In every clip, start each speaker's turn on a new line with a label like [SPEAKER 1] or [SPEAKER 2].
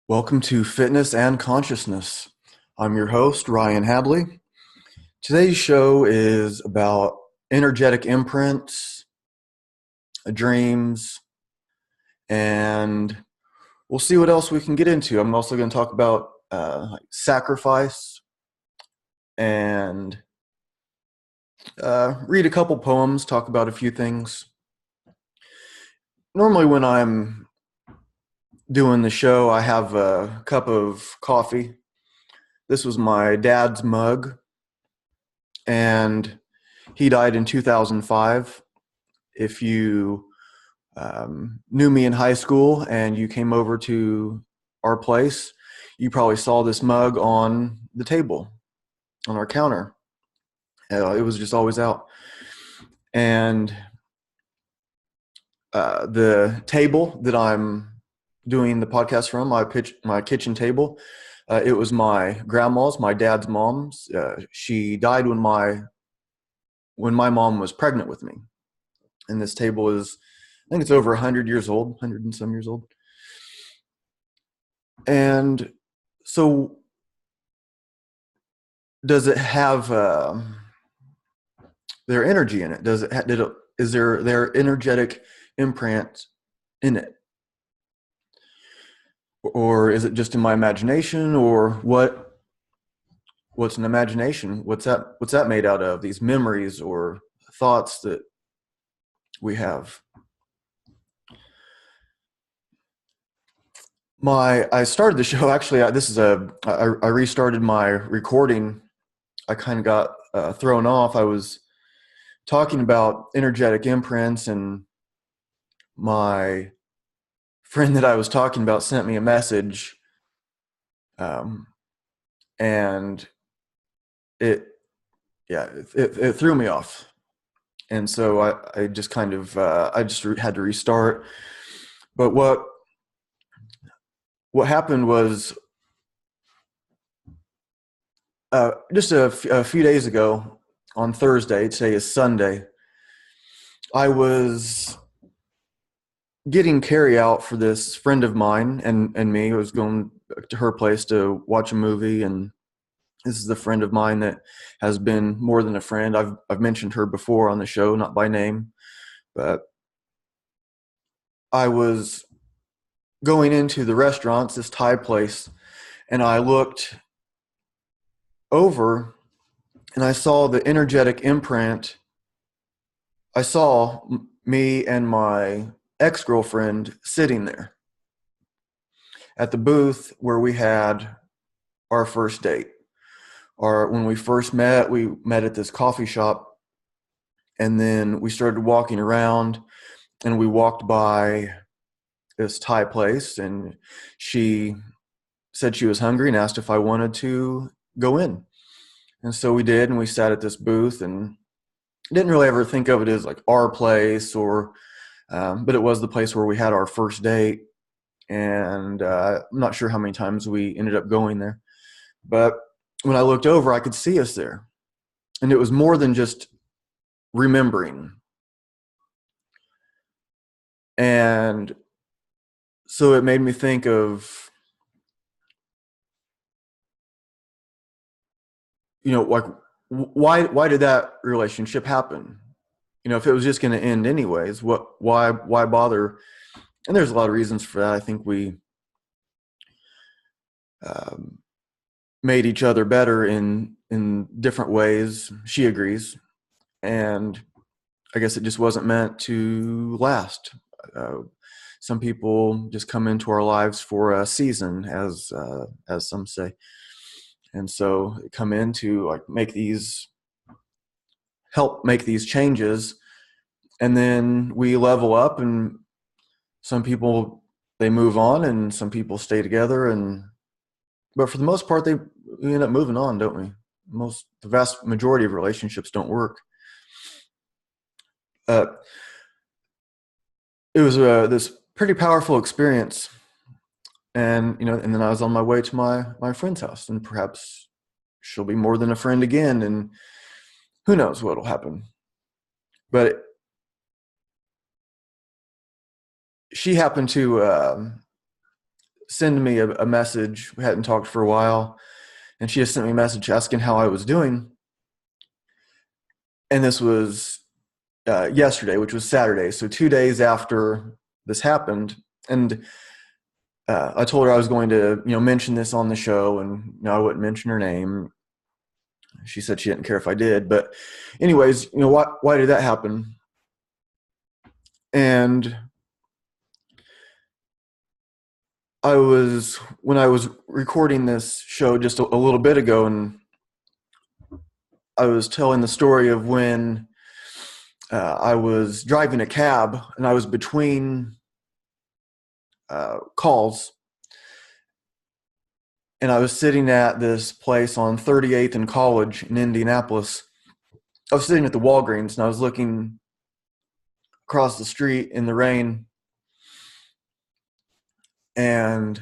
[SPEAKER 1] Welcome to Fitness and Consciousness. I'm your host, Ryan Hadley. Today's show is about energetic imprints, dreams, and we'll see what else we can get into. I'm also going to talk about sacrifice and read a couple poems, talk about a few things. Normally when I'm doing the show, I have a cup of coffee. This was my dad's mug, and he died in 2005. If you knew me in high school and you came over to our place, you probably saw this mug on the table, on our counter. It was just always out. And the table that I'm doing the podcast from, my kitchen table, it was my grandma's, my dad's mom's. She died when my mom was pregnant with me. And this table is, I think it's over 100 years old, 100 and some years old. And so does it have their energy in it? Is there their energetic imprint in it? Or is it just in my imagination? Or what's an imagination? What's that made out of? These memories or thoughts that we have. I started the show, actually. I restarted my recording. I kind of got thrown off. I was talking about energetic imprints, and my friend that I was talking about sent me a message, and it threw me off. And so I just kind of I just had to restart. But what happened was just a few days ago, on Thursday, today is Sunday, I was getting carry out for this friend of mine and me. I was going to her place to watch a movie, and this is a friend of mine that has been more than a friend. I've mentioned her before on the show, not by name, but I was going into the restaurant, this Thai place, and I looked over and I saw the energetic imprint. I saw me and my ex-girlfriend sitting there at the booth where we had our first date. Or when we first met, we met at this coffee shop, and then we started walking around, and we walked by this Thai place, and she said she was hungry and asked if I wanted to go in. And so we did, and we sat at this booth, and didn't really ever think of it as like our place, or but it was the place where we had our first date. And I'm not sure how many times we ended up going there, but when I looked over, I could see us there, and it was more than just remembering. And so it made me think of, like, why did that relationship happen? If it was just going to end anyways, why bother? And there's a lot of reasons for that. I think we made each other better in different ways. She agrees, and I guess it just wasn't meant to last. Some people just come into our lives for a season, as some say, and so come in to help make these changes, and then we level up. And some people, they move on, and some people stay together, but for the most part, we end up moving on, don't we? The vast majority of relationships don't work. It was this pretty powerful experience, and and then I was on my way to my friend's house, and perhaps she'll be more than a friend again, and who knows what'll happen. But she happened to send me a message. We hadn't talked for a while, and she just sent me a message asking how I was doing. And this was yesterday, which was Saturday, so 2 days after this happened. And I told her I was going to, mention this on the show, and I wouldn't mention her name. She said she didn't care if I did, but anyways, why did that happen? And when I was recording this show just a little bit ago, and I was telling the story of when I was driving a cab and I was between calls, and I was sitting at this place on 38th and College in Indianapolis. I was sitting at the Walgreens and I was looking across the street in the rain, and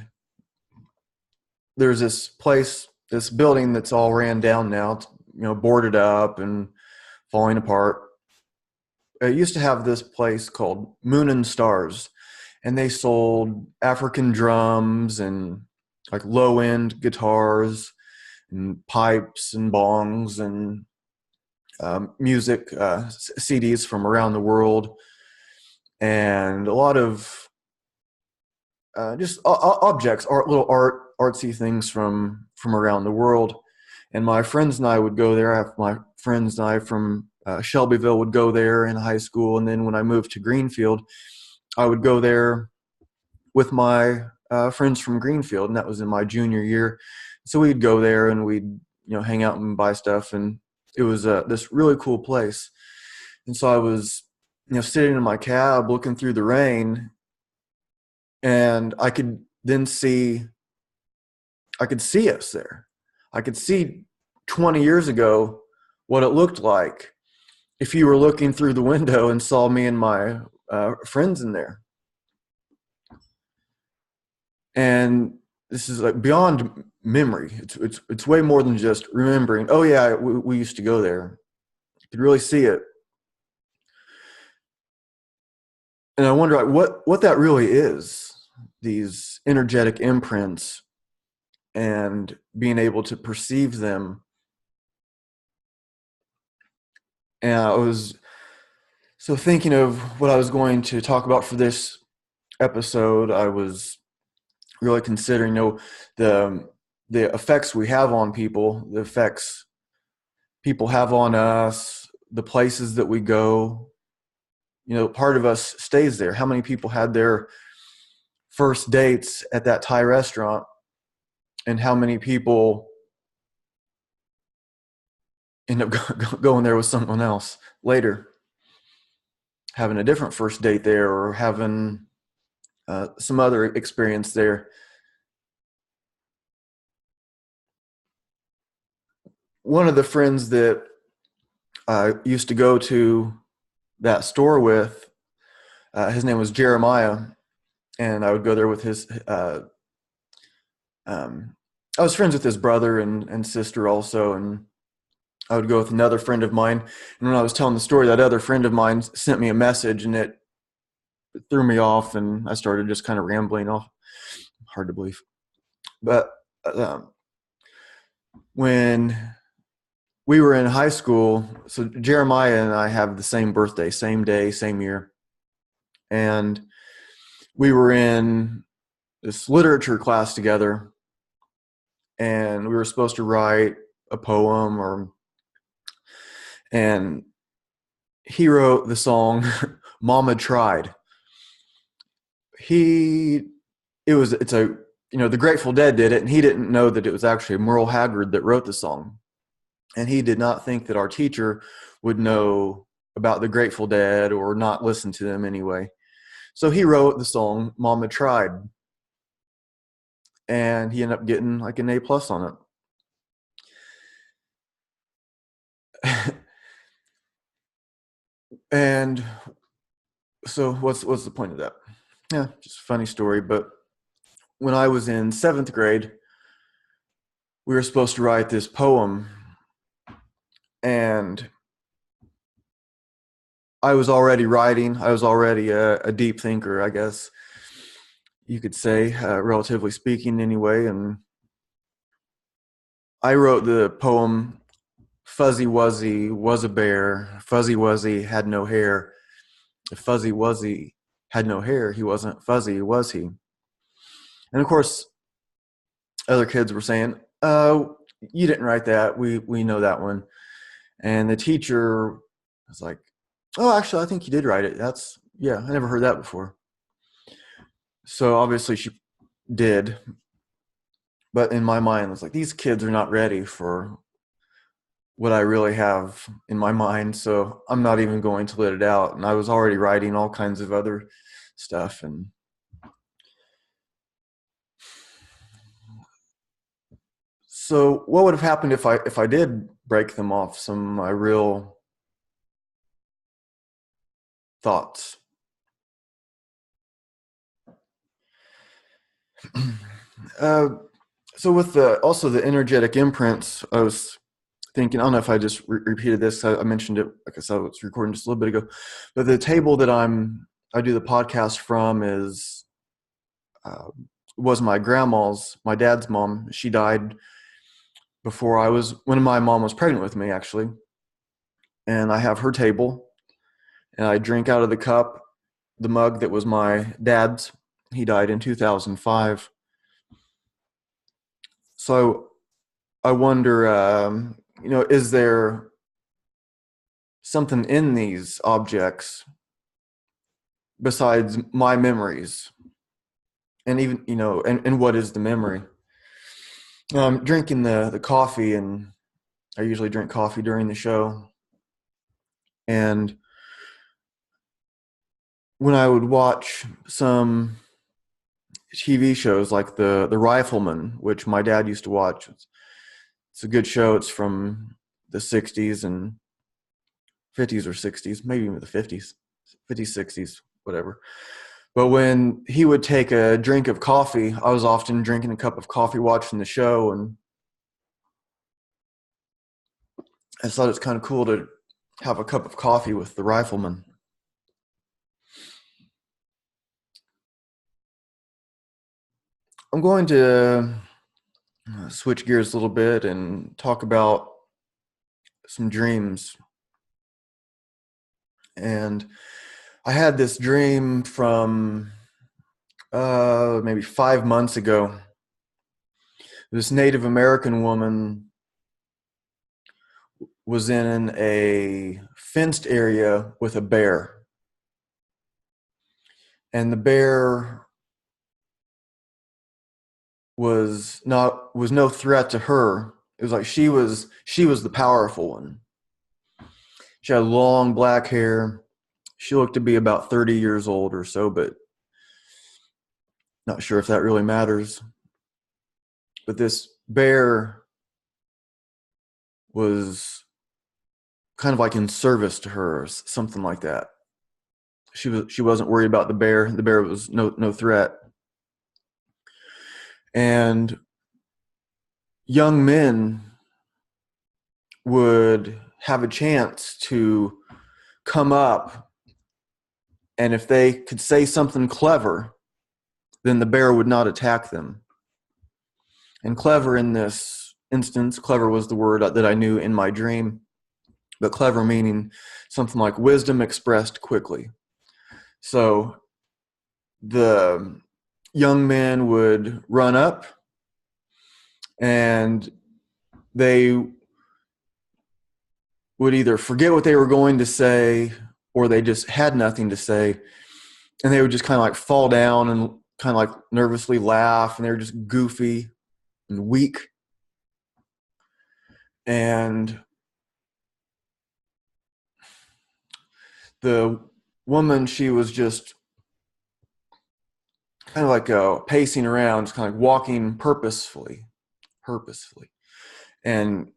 [SPEAKER 1] there's this place, this building that's all ran down now. It's, boarded up and falling apart. It used to have this place called Moon and Stars, and they sold African drums and like low end guitars and pipes and bongs and music CDs from around the world, and a lot of just objects, artsy things from around the world. And my friends and I would go there. My friends and I from Shelbyville would go there in high school, and then when I moved to Greenfield, I would go there with my friends from Greenfield, and that was in my junior year. So we'd go there and we'd hang out and buy stuff, and it was this really cool place. And so I was sitting in my cab looking through the rain, and I could see us there. I could see 20 years ago what it looked like if you were looking through the window and saw me and my friends in there. And this is like beyond memory. It's way more than just remembering. Oh yeah, we used to go there. You could really see it. And I wonder what that really is, these energetic imprints, and being able to perceive them. And I was so thinking of what I was going to talk about for this episode. I was really considering, the effects we have on people, the effects people have on us, the places that we go. Part of us stays there. How many people had their first dates at that Thai restaurant, and how many people end up going there with someone else later, having a different first date there, or having some other experience there. One of the friends that I used to go to that store with, his name was Jeremiah, and I would go there with his I was friends with his brother and sister also, and I would go with another friend of mine. And when I was telling the story, that other friend of mine sent me a message, and it threw me off, and I started just kind of rambling off. Hard to believe. But when we were in high school, so Jeremiah and I have the same birthday, same day, same year. And we were in this literature class together, and we were supposed to write a poem, and he wrote the song Mama Tried. The Grateful Dead did it, and he didn't know that it was actually Merle Haggard that wrote the song. And he did not think that our teacher would know about the Grateful Dead or not listen to them anyway. So he wrote the song Mama Tried, and he ended up getting like an A+ on it. And so what's the point of that? Yeah, just a funny story. But when I was in 7th grade, we were supposed to write this poem, and I was already writing. I was already a deep thinker, I guess. you could say, relatively speaking, anyway. And I wrote the poem Fuzzy Wuzzy was a bear. Fuzzy Wuzzy had no hair. If Fuzzy Wuzzy had no hair, he wasn't fuzzy, was he? And of course, other kids were saying, you didn't write that. We know that one. And the teacher was like, oh, actually, I think you did write it. Yeah, I never heard that before. So obviously she did. But in my mind, it's like, these kids are not ready for what I really have in my mind. So I'm not even going to let it out. And I was already writing all kinds of other stuff. And so what would have happened if I did break them off some of my real thoughts? uh, so with the energetic imprints, I was thinking, I don't know if I just repeated this. I mentioned it, like I said, I was recording just a little bit ago, but the table that I do the podcast from uh, was my dad's mom. She died when my mom was pregnant with me, actually. And I have her table, and I drink out of the mug that was my dad's. He died in 2005. So I wonder, is there something in these objects besides my memories? And even, and what is the memory? I'm drinking the coffee, and I usually drink coffee during the show. And when I would watch some TV shows like the Rifleman, which my dad used to watch, it's a good show. It's from the 60s and 50s or 60s, maybe even the 50s, 50s, 60s, whatever. But when he would take a drink of coffee, I was often drinking a cup of coffee watching the show, and I thought it's kind of cool to have a cup of coffee with the Rifleman. I'm going to switch gears a little bit and talk about some dreams. And I had this dream from maybe 5 months ago. This Native American woman was in a fenced area with a bear. And the bear was no threat to her. It was like she was the powerful one. She had long black hair. She looked to be about 30 years old or so, but not sure if that really matters. But this bear was kind of like in service to her, or something like that. She wasn't worried about the bear. The bear was no threat. And young men would have a chance to come up, and if they could say something clever, then the bear would not attack them. And clever in this instance, clever was the word that I knew in my dream, but clever meaning something like wisdom expressed quickly. So the young men would run up, and they would either forget what they were going to say, or they just had nothing to say, and they would just kind of like fall down and kind of like nervously laugh, and they were just goofy and weak. And the woman, she was just kind of like pacing around, just kind of like walking purposefully. And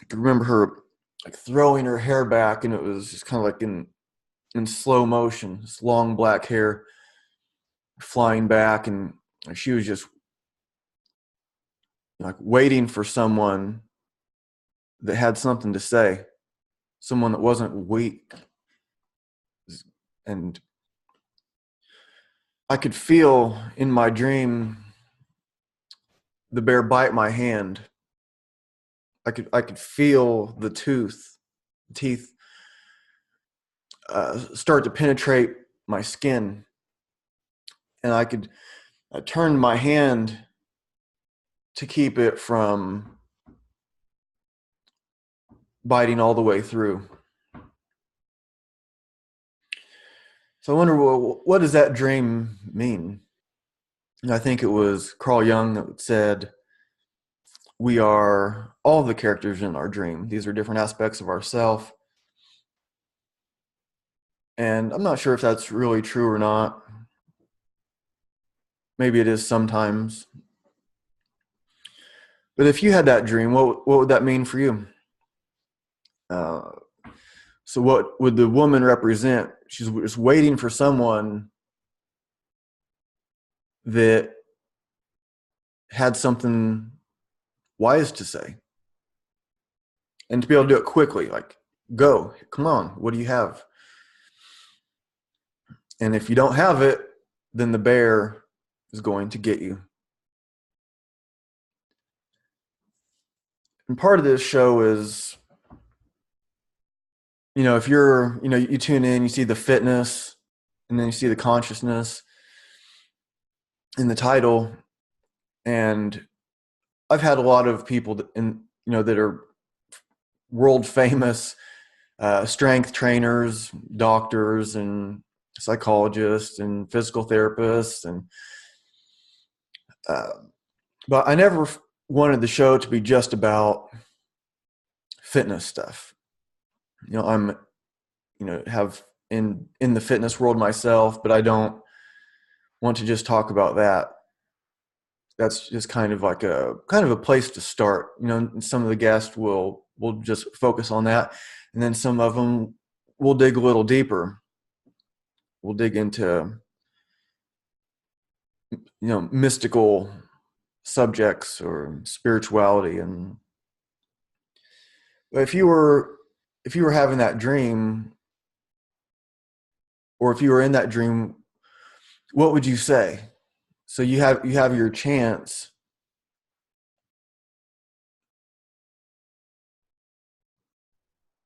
[SPEAKER 1] I could remember her like throwing her hair back, and it was just kind of like in slow motion, this long black hair flying back, and she was just like waiting for someone that had something to say, someone that wasn't weak. And I could feel in my dream the bear bite my hand. I could feel the teeth start to penetrate my skin, and I turned my hand to keep it from biting all the way through. So I wonder, well, what does that dream mean? And I think it was Carl Jung that said, we are all the characters in our dream. These are different aspects of ourself. And I'm not sure if that's really true or not. Maybe it is sometimes. But if you had that dream, what would that mean for you? Uh, so what would the woman represent? She's just waiting for someone that had something wise to say, and to be able to do it quickly, like, go, come on, what do you have? And if you don't have it, then the bear is going to get you. And part of this show is, if you're, you tune in, you see the fitness, and then you see the consciousness in the title. And I've had a lot of people that are world famous strength trainers, doctors, and psychologists, and physical therapists, and but I never wanted the show to be just about fitness stuff. I'm, have in the fitness world myself, but I don't want to just talk about that. That's just kind of a place to start. Some of the guests will just focus on that, and then some of them will dig a little deeper. We'll dig into mystical subjects or spirituality. And if you were having that dream, or if you were in that dream, what would you say? So you have your chance.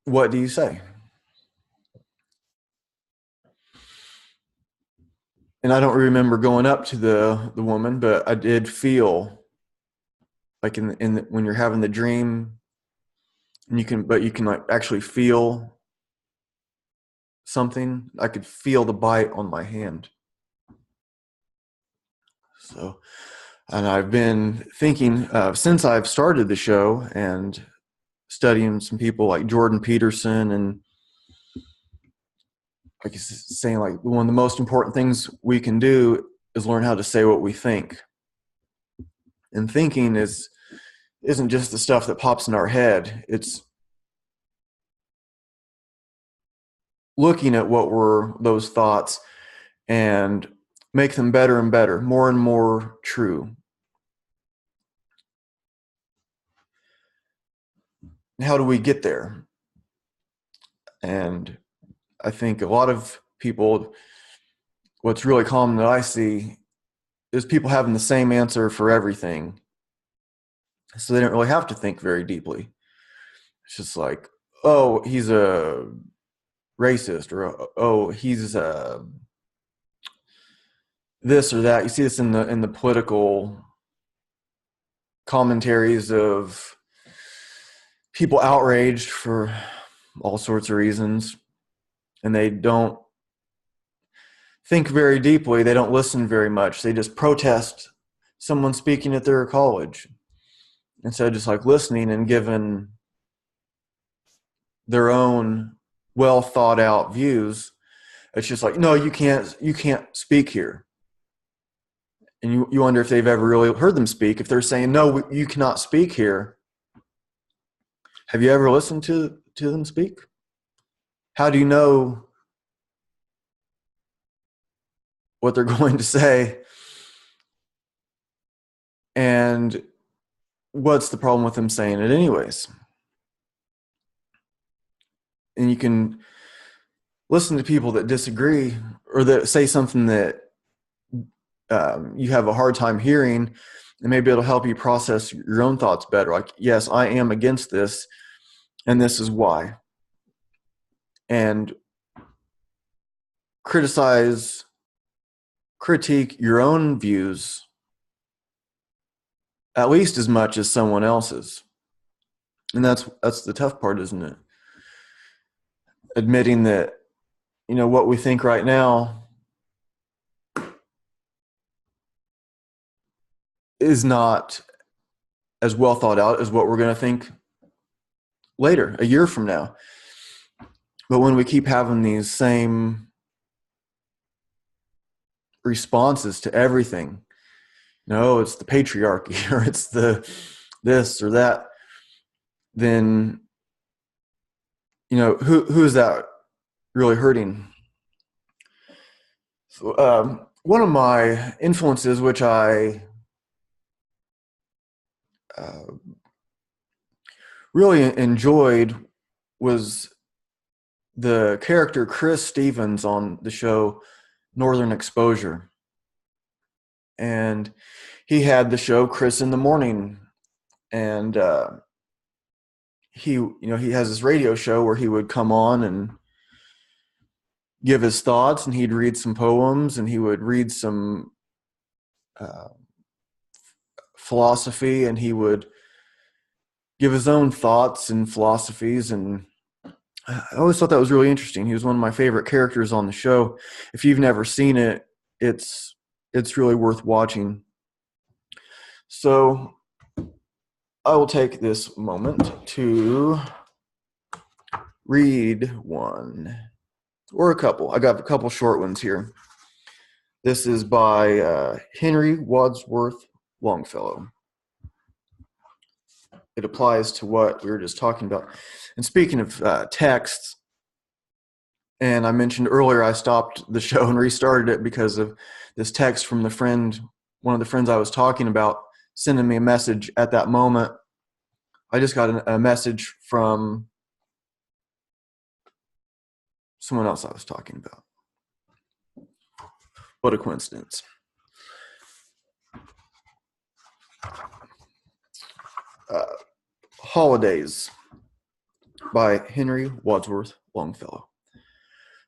[SPEAKER 1] What do you say? And I don't remember going up to the woman, but I did feel like when you're having the dream, and you can like actually feel something. I could feel the bite on my hand. So, and I've been thinking since I've started the show and studying some people like Jordan Peterson, and like saying, like, one of the most important things we can do is learn how to say what we think. And thinking isn't just the stuff that pops in our head. It's looking at what were those thoughts and make them better and better, more and more true. How do we get there? And I think a lot of people, what's really common that I see is people having the same answer for everything. So they don't really have to think very deeply. It's just like, oh, he's a racist, or oh, he's this or that. You see this in the political commentaries of people outraged for all sorts of reasons, and they don't think very deeply. They don't listen very much. They just protest someone speaking at their college instead of just like listening and giving their own well thought out views. It's just like, no, you can't speak here. And you wonder if they've ever really heard them speak. If they're saying, no, you cannot speak here, have you ever listened to them speak? How do you know what they're going to say? And what's the problem with them saying it anyways? And you can listen to people that disagree, or that say something that you have a hard time hearing, and maybe it'll help you process your own thoughts better. Like, yes, I am against this, and this is why. And critique your own views at least as much as someone else's. And that's the tough part, isn't it? Admitting that, what we think right now is not as well thought out as what we're going to think later, a year from now. But when we keep having these same responses to everything, no, it's the patriarchy, or it's the this or that, then who is that really hurting? So, one of my influences, which I really enjoyed, was the character Chris Stevens on the show Northern Exposure. And he had the show Chris in the Morning, and he has this radio show where he would come on and give his thoughts, and he'd read some poems, and he would read some philosophy, and he would give his own thoughts and philosophies. And I always thought that was really interesting. He was one of my favorite characters on the show. If you've never seen it, it's really worth watching. So I will take this moment to read one or a couple. I got a couple short ones here. This is by Henry Wadsworth Longfellow. It applies to what we were just talking about. And speaking of texts, and I mentioned earlier I stopped the show and restarted it because of this text from one of the friends I was talking about, sending me a message at that moment. I just got a message from someone else I was talking about. What a coincidence. Holidays by Henry Wadsworth Longfellow.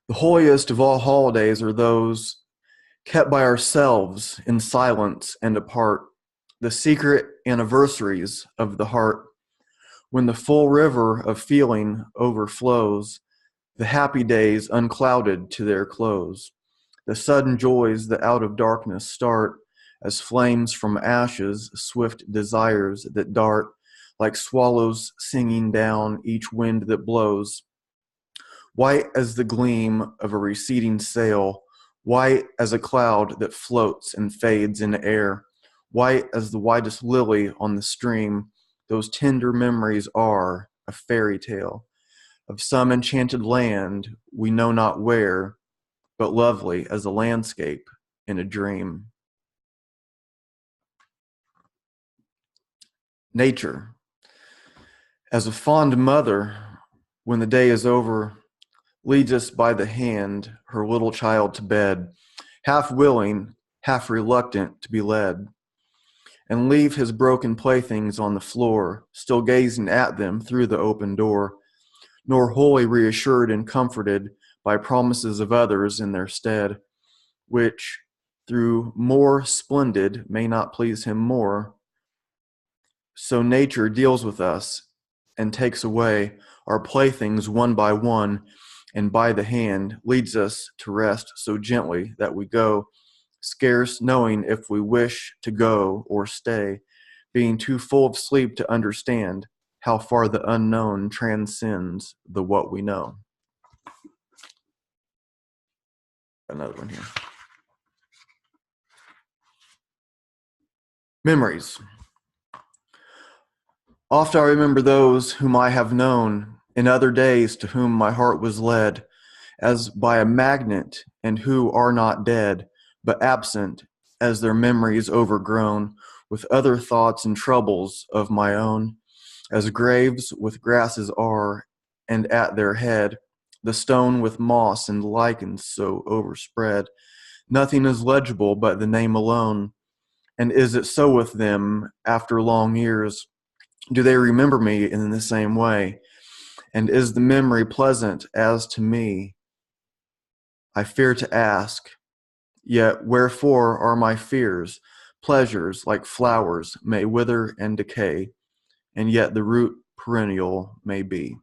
[SPEAKER 1] The holiest of all holidays are those kept by ourselves in silence and apart, the secret anniversaries of the heart, when the full river of feeling overflows, the happy days unclouded to their close, the sudden joys that out of darkness start, as flames from ashes, swift desires that dart, like swallows singing down each wind that blows, white as the gleam of a receding sail, white as a cloud that floats and fades in air, white as the whitest lily on the stream, those tender memories are a fairy tale of some enchanted land we know not where, but lovely as a landscape in a dream. Nature, as a fond mother, when the day is over, leads us by the hand, her little child to bed, half willing, half reluctant to be led, and leave his broken playthings on the floor, still gazing at them through the open door, nor wholly reassured and comforted by promises of others in their stead, which, through more splendid, may not please him more. So nature deals with us and takes away our playthings one by one, and by the hand leads us to rest so gently that we go, scarce knowing if we wish to go or stay, being too full of sleep to understand how far the unknown transcends the what we know. Another one here. Memories. Oft I remember those whom I have known, in other days to whom my heart was led, as by a magnet, and who are not dead, but absent, as their memories overgrown, with other thoughts and troubles of my own, as graves with grasses are, and at their head, the stone with moss and lichens so overspread, Nothing is legible but the name alone. And is it so with them after long years? Do they remember me in the same way? And is the memory pleasant as to me? I fear to ask, yet wherefore are my fears? Pleasures, like flowers, may wither and decay, and yet the root perennial may be.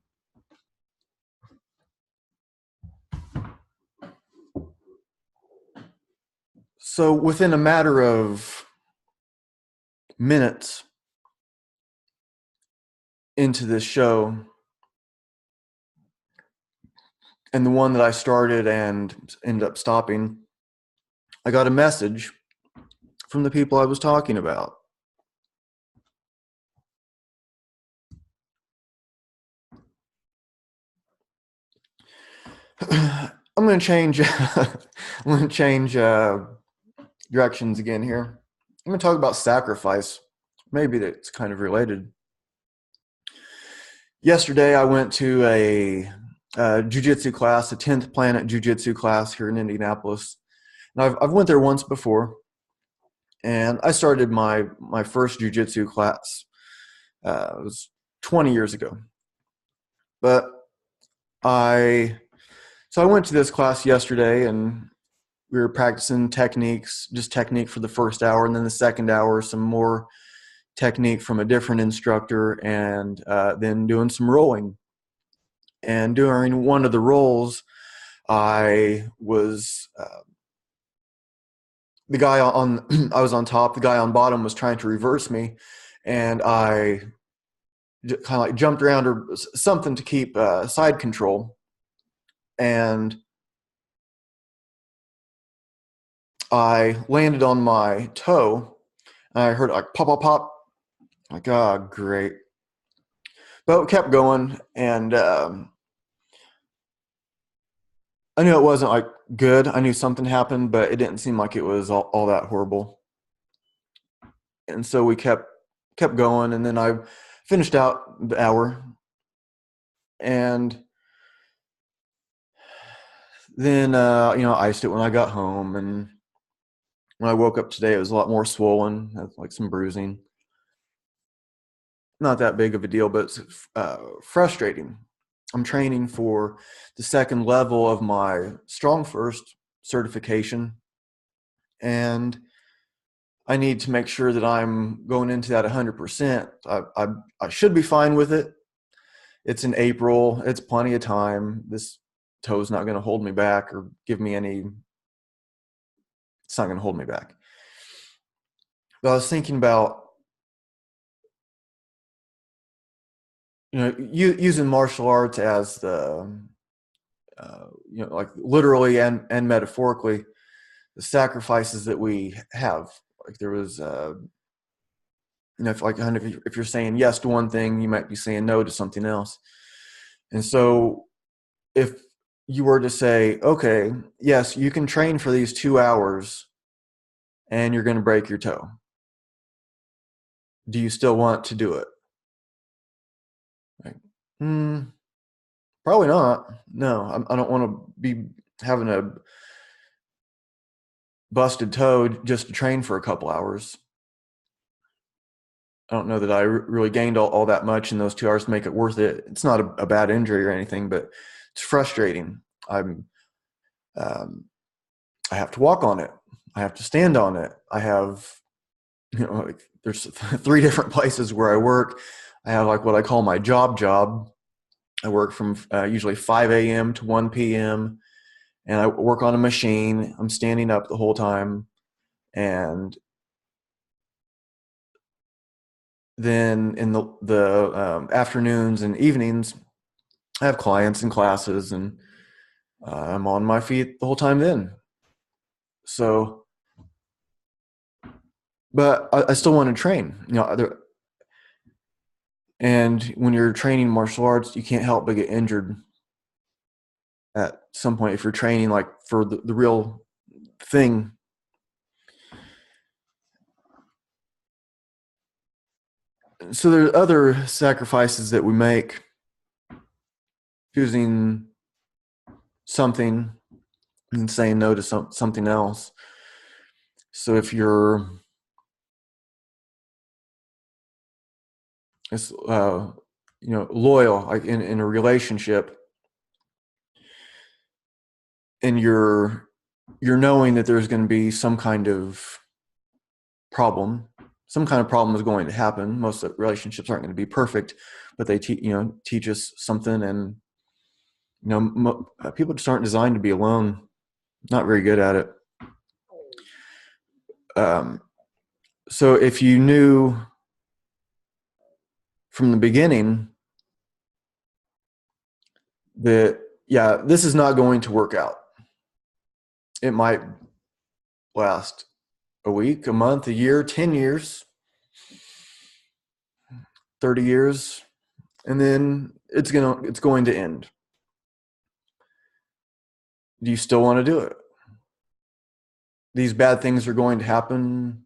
[SPEAKER 1] So within a matter of minutes into this show, and the one that I started and ended up stopping, I got a message from the people I was talking about. I'm going to change. I'm going to change directions again here. I'm going to talk about sacrifice. Maybe that's kind of related. Yesterday, I went to a jiu-jitsu class, a 10th Planet jiu-jitsu class here in Indianapolis. And I've went there once before, and I started my first jiu-jitsu class. It was 20 years ago. But I went to this class yesterday, and we were practicing techniques, just technique for the first hour, and then the second hour, some more technique from a different instructor, and then doing some rolling. And during one of the rolls, I was the guy on I was on top, the guy on bottom was trying to reverse me, and I kind of like jumped around or something to keep side control, and I landed on my toe, and I heard like pop, pop, pop. Like, oh, great. But it kept going, and I knew it wasn't like good. I knew something happened, but it didn't seem like it was all that horrible. And so we kept going, and then I finished out the hour, and then I iced it when I got home, and when I woke up today, it was a lot more swollen, had like some bruising. Not that big of a deal, but it's frustrating. I'm training for the second level of my Strong First certification, and I need to make sure that I'm going into that 100%. I should be fine with it. It's in April. It's plenty of time. This toe's not going to hold me back or give me any. It's not going to hold me back. But I was thinking about, using martial arts as the, like literally and metaphorically, the sacrifices that we have. Like there was, if you're saying yes to one thing, you might be saying no to something else. And so if you were to say, okay, yes, you can train for these 2 hours and you're going to break your toe, do you still want to do it? Like, probably not. No, I don't want to be having a busted toe just to train for a couple hours. I don't know that I really gained all that much in those 2 hours to make it worth it. It's not a bad injury or anything, but it's frustrating. I have to walk on it. I have to stand on it. I have, like, there's 3 different places where I work. I have like what I call my job. I work from usually 5 a.m. to 1 p.m. and I work on a machine. I'm standing up the whole time. And then in the afternoons and evenings, I have clients and classes, and I'm on my feet the whole time then. So, but I still want to train. And when you're training martial arts, you can't help but get injured at some point if you're training like for the real thing. So there are other sacrifices that we make, choosing something and saying no to something else. So if you're loyal, like in a relationship, and you're knowing that there's going to be some kind of problem, is going to happen. Most of the relationships aren't going to be perfect, but they teach us something. And people just aren't designed to be alone. Not very good at it. So if you knew from the beginning that, yeah, this is not going to work out, it might last a week, a month, a year, 10 years, 30 years, and then it's going to end. Do you still want to do it? These bad things are going to happen.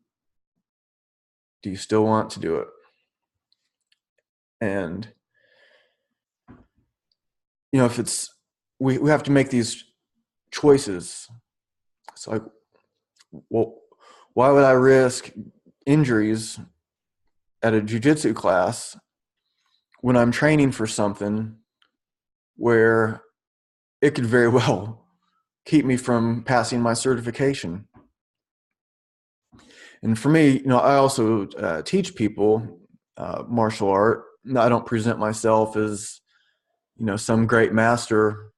[SPEAKER 1] Do you still want to do it? And if it's, we have to make these choices. It's like, well, why would I risk injuries at a jiu-jitsu class when I'm training for something where it could very well keep me from passing my certification? And for me, I also teach people martial art. I don't present myself as, some great master.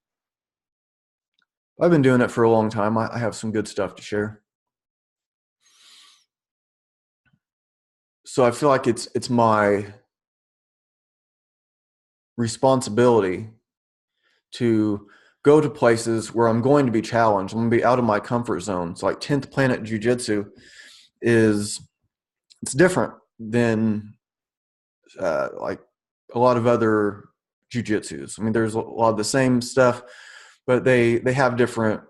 [SPEAKER 1] I've been doing it for a long time. I have some good stuff to share. So I feel like it's my responsibility to go to places where I'm going to be challenged. I'm going to be out of my comfort zone. So like 10th Planet Jiu-Jitsu it's different than like a lot of other jiu-jitsus. I mean, there's a lot of the same stuff, but they have different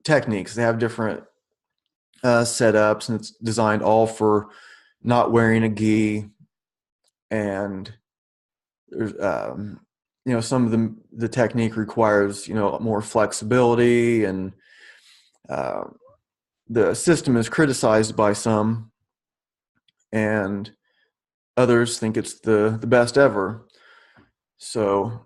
[SPEAKER 1] techniques. They have different setups, and it's designed all for not wearing a gi. And there's some of the technique requires more flexibility, and the system is criticized by some, and others think it's the best ever. So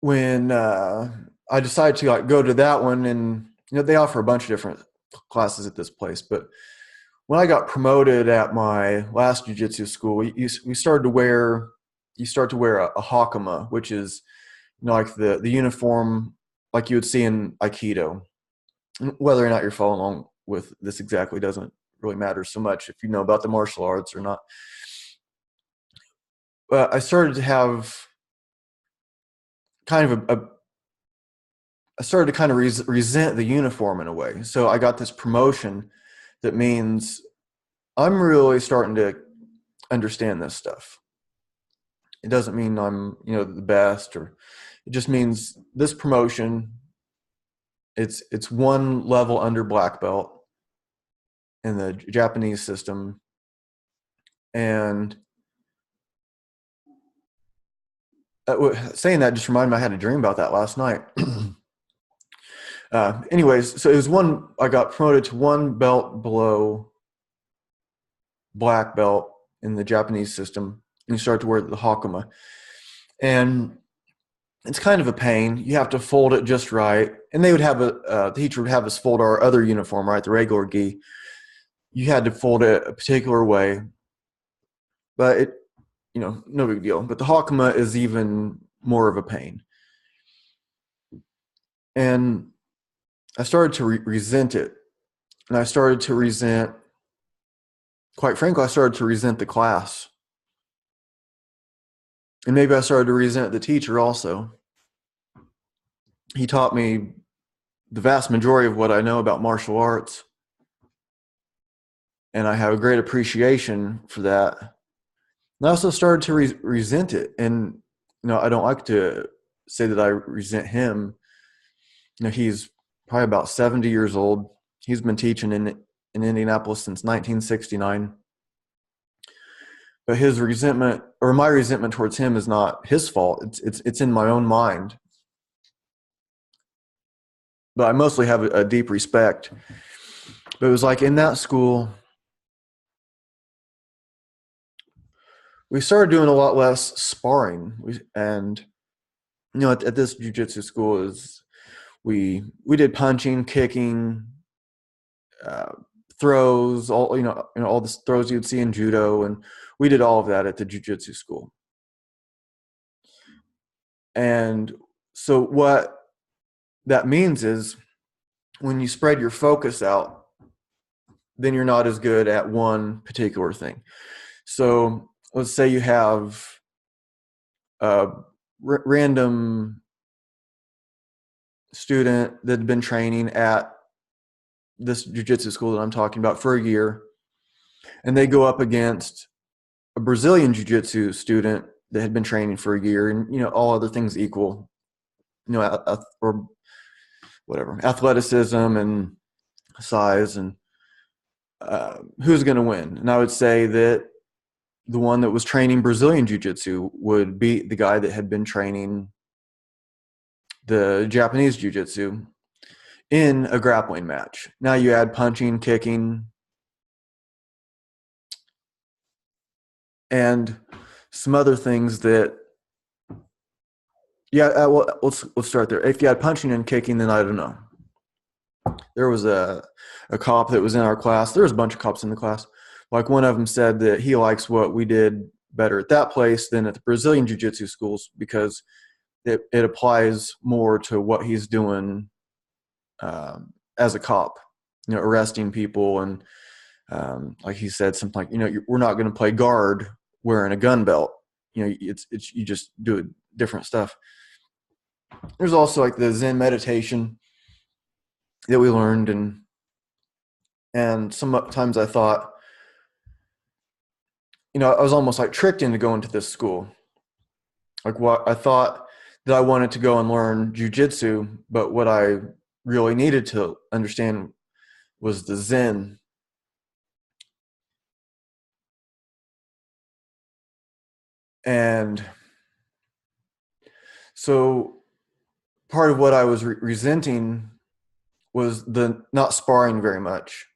[SPEAKER 1] when I decided to go to that one, and they offer a bunch of different classes at this place, but when I got promoted at my last jiu-jitsu school, you start to wear a hakama, which is like the uniform like you would see in Aikido. Whether or not you're following along with this exactly doesn't really matter so much if you know about the martial arts or not. But I started to have kind of I started to kind of resent the uniform in a way. So I got this promotion that means I'm really starting to understand this stuff. It doesn't mean I'm, the best, or it just means this promotion, it's one level under black belt in the Japanese system. And saying that just reminded me I had a dream about that last night. Anyways, so it was I got promoted to one belt below black belt in the Japanese system, and you start to wear the hakama. And it's kind of a pain. You have to fold it just right. And they would have the teacher would have us fold our other uniform, right, the regular gi. You had to fold it a particular way. But it, no big deal. But the hakama is even more of a pain. And I started to resent it. And I started to resent, quite frankly, I started to resent the class. And maybe I started to resent the teacher also. He taught me the vast majority of what I know about martial arts. And I have a great appreciation for that. And I also started to resent it. And, I don't like to say that I resent him. He's probably about 70 years old. He's been teaching in Indianapolis since 1969. but his resentment or my resentment towards him is not his fault. It's in my own mind. But I mostly have a deep respect. But it was like in that school, we started doing a lot less sparring. And at this jiu-jitsu school is we did punching, kicking, uh, throws, all the throws you'd see in judo, and we did all of that at the jiu-jitsu school. And so what that means is when you spread your focus out, then you're not as good at one particular thing. So let's say you have a random student that had been training at this jiu-jitsu school that I'm talking about for a year, and they go up against a Brazilian jiu-jitsu student that had been training for a year, and all other things equal, or whatever, athleticism and size, and who's going to win? And I would say that the one that was training Brazilian jiu-jitsu would beat the guy that had been training the Japanese jiu-jitsu in a grappling match. Now you add punching, kicking, and some other things that, well, let's start there. If you had punching and kicking, then I don't know. There was a cop that was in our class. There was a bunch of cops in the class. Like one of them said that he likes what we did better at that place than at the Brazilian jiu-jitsu schools because it applies more to what he's doing as a cop, arresting people. And like he said, something like, we're not going to play guard wearing a gun belt. It's you just do different stuff. There's also like the Zen meditation that we learned, and sometimes I thought, I was almost like tricked into going to this school. Like what I thought that I wanted to go and learn jiu-jitsu, but what I really needed to understand was the Zen. And so part of what I was resenting was the not sparring very much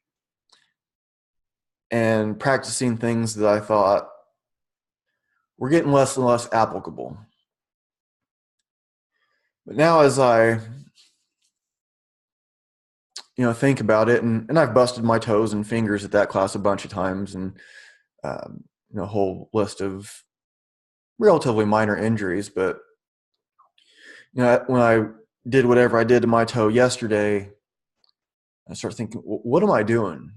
[SPEAKER 1] and practicing things that I thought were getting less and less applicable. But now as I think about it, and I've busted my toes and fingers at that class a bunch of times, and a whole list of relatively minor injuries. But when I did whatever I did to my toe yesterday, I started thinking, what am I doing?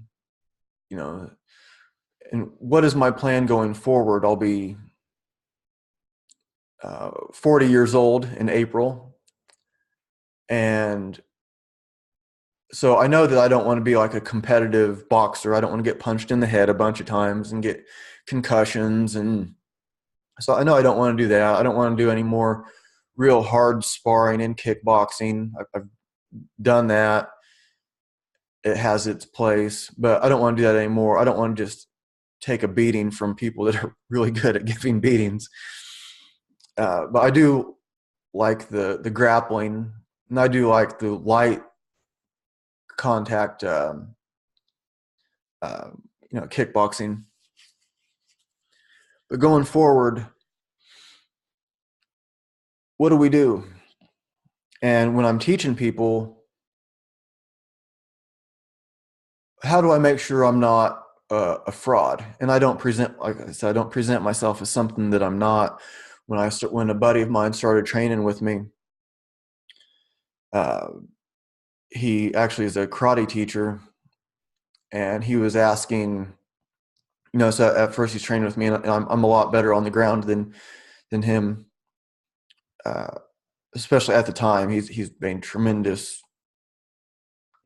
[SPEAKER 1] And what is my plan going forward? I'll be 40 years old in April, and so I know that I don't want to be like a competitive boxer. I don't want to get punched in the head a bunch of times and get concussions. And so I know I don't want to do that. I don't want to do any more real hard sparring in kickboxing. I've done that. It has its place, but I don't want to do that anymore. I don't want to just take a beating from people that are really good at giving beatings. But I do like the grappling, and I do like the light contact, kickboxing. But going forward, what do we do? And when I'm teaching people, how do I make sure I'm not a fraud? And I don't present, like I said, I don't present myself as something that I'm not. When a buddy of mine started training with me, he actually is a karate teacher, and he was asking, so at first he's training with me, and I'm a lot better on the ground than him, especially at the time. He's made tremendous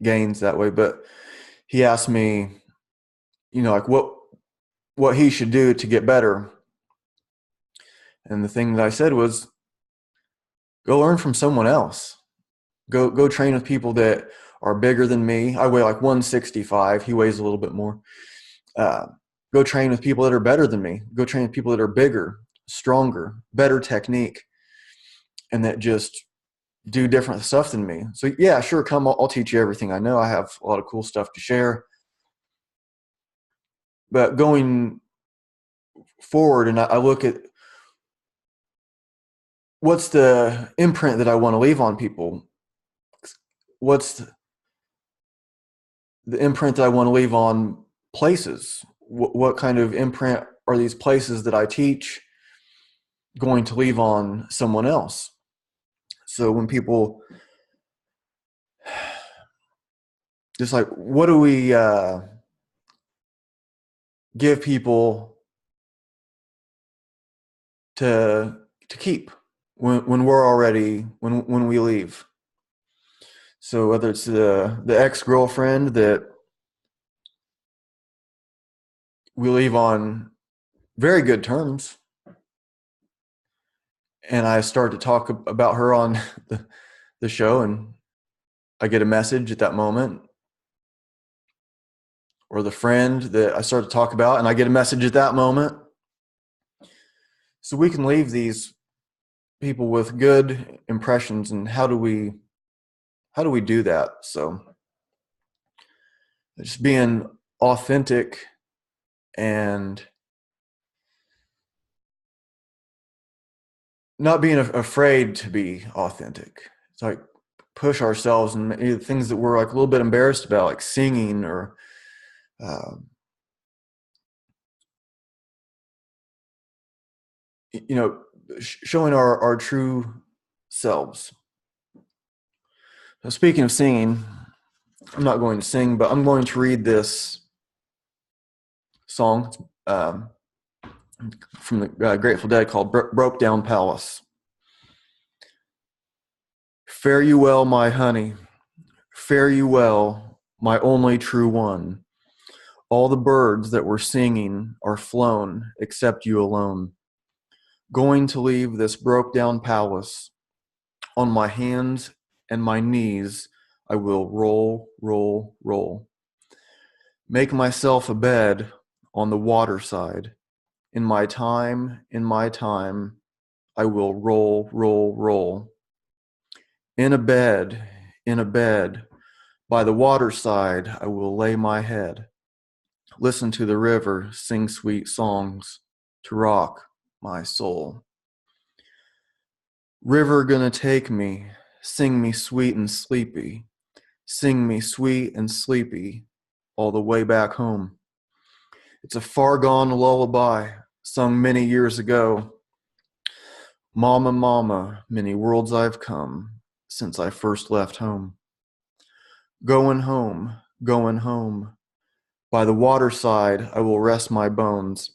[SPEAKER 1] gains that way, but he asked me, like what he should do to get better. And the thing that I said was, go learn from someone else. Go train with people that are bigger than me. I weigh like 165. He weighs a little bit more. go train with people that are better than me, go train with people that are bigger, stronger, better technique, and that just do different stuff than me. So yeah, sure, come, I'll teach you everything I know. I have a lot of cool stuff to share. But going forward, and I look at what's the imprint that I want to leave on people. What's the imprint that I want to leave on places? What kind of imprint are these places that I teach going to leave on someone else? So when people just like, what do we give people to keep when we're already when we leave? So whether it's the ex-girlfriend that we leave on very good terms, and I start to talk about her on the show, and I get a message at that moment, or the friend that I start to talk about, and I get a message at that moment. So we can leave these people with good impressions, and how do we do that? So just being authentic and not being afraid to be authentic. It's like push ourselves and things that we're like a little bit embarrassed about, like singing or showing our true selves. Now, speaking of singing, I'm not going to sing, but I'm going to read this song from the Grateful Dead called Broke Down Palace. Fare you well, my honey. Fare you well, my only true one. All the birds that were singing are flown, except you alone. Going to leave this broke down palace. On my hands and my knees, I will roll, roll, roll. Make myself a bed on the water side. In my time, I will roll, roll, roll. In a bed, by the water side, I will lay my head. Listen to the river, sing sweet songs to rock my soul. River gonna take me, sing me sweet and sleepy, sing me sweet and sleepy all the way back home. It's a far gone lullaby sung many years ago. Mama, mama, many worlds I've come since I first left home. Going home, going home. By the waterside I will rest my bones.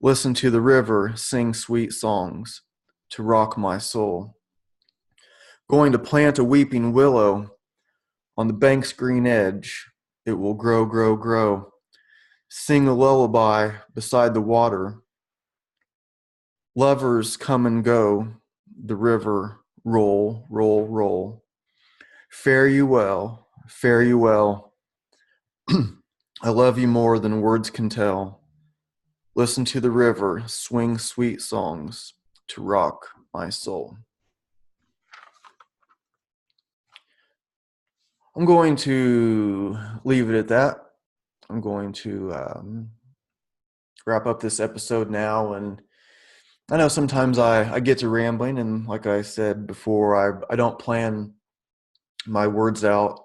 [SPEAKER 1] Listen to the river sing sweet songs to rock my soul. Going to plant a weeping willow on the bank's green edge. It will grow, grow, grow. Sing a lullaby beside the water. Lovers come and go. The river roll, roll, roll. Fare you well, fare you well. I love you more than words can tell. Listen to the river swing sweet songs to rock my soul. I'm going to leave it at that. I'm going to wrap up this episode now. And I know sometimes I get to rambling, and like I said before, I don't plan my words out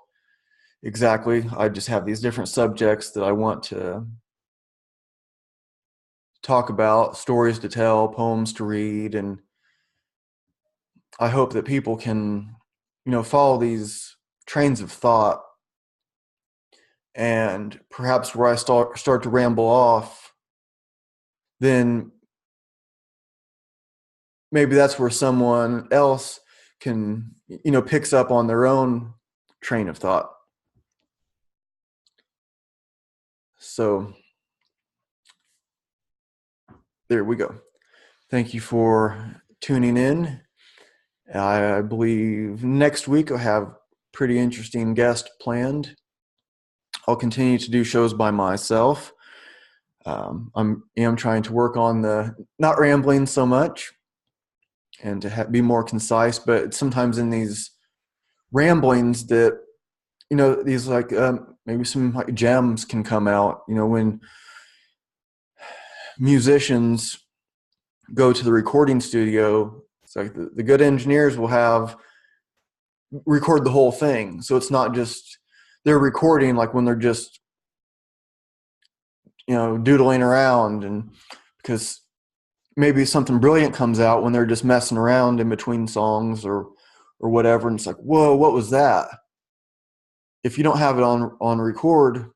[SPEAKER 1] exactly. I just have these different subjects that I want to talk about, stories to tell, poems to read, and I hope that people can, follow these trains of thought. And perhaps where I start to ramble off, then maybe that's where someone else can, picks up on their own train of thought. So there we go. Thank you for tuning in. I believe next week I'll have a pretty interesting guest planned. I'll continue to do shows by myself. am trying to work on the not rambling so much and to be more concise, but sometimes in these ramblings that, these like maybe some like gems can come out, when musicians go to the recording studio. It's like the good engineers will record the whole thing. So it's not just they're recording like when they're just, doodling around, and because maybe something brilliant comes out when they're just messing around in between songs or whatever. And it's like, whoa, what was that? If you don't have it on record,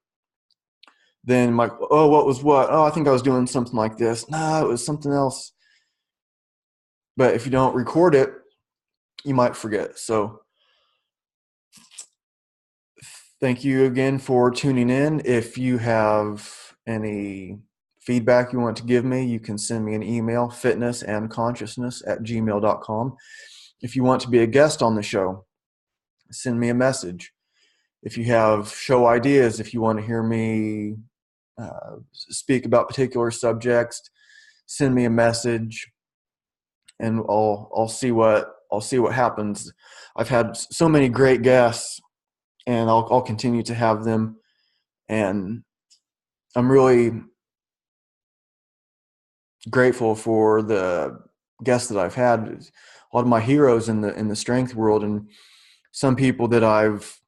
[SPEAKER 1] then like, oh, what was what? Oh, I think I was doing something like this. No, it was something else. But if you don't record it, you might forget. So thank you again for tuning in. If you have any feedback you want to give me, you can send me an email, fitnessandconsciousness@gmail.com. If you want to be a guest on the show, send me a message. If you have show ideas, if you want to hear me speak about particular subjects, send me a message, and I'll see what happens. I've had so many great guests, and I'll continue to have them, and I'm really grateful for the guests that I've had. A lot of my heroes in the strength world, and some people that I've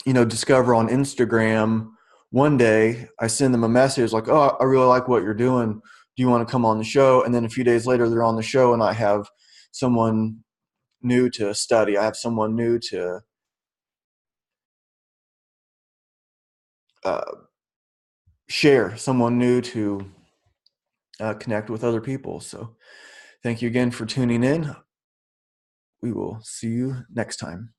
[SPEAKER 1] discover on Instagram. One day I send them a message like, oh, I really like what you're doing. Do you want to come on the show? And then a few days later they're on the show, and I have someone new to study. I have someone new to uh, share, someone new to connect with other people. So thank you again for tuning in. We will see you next time.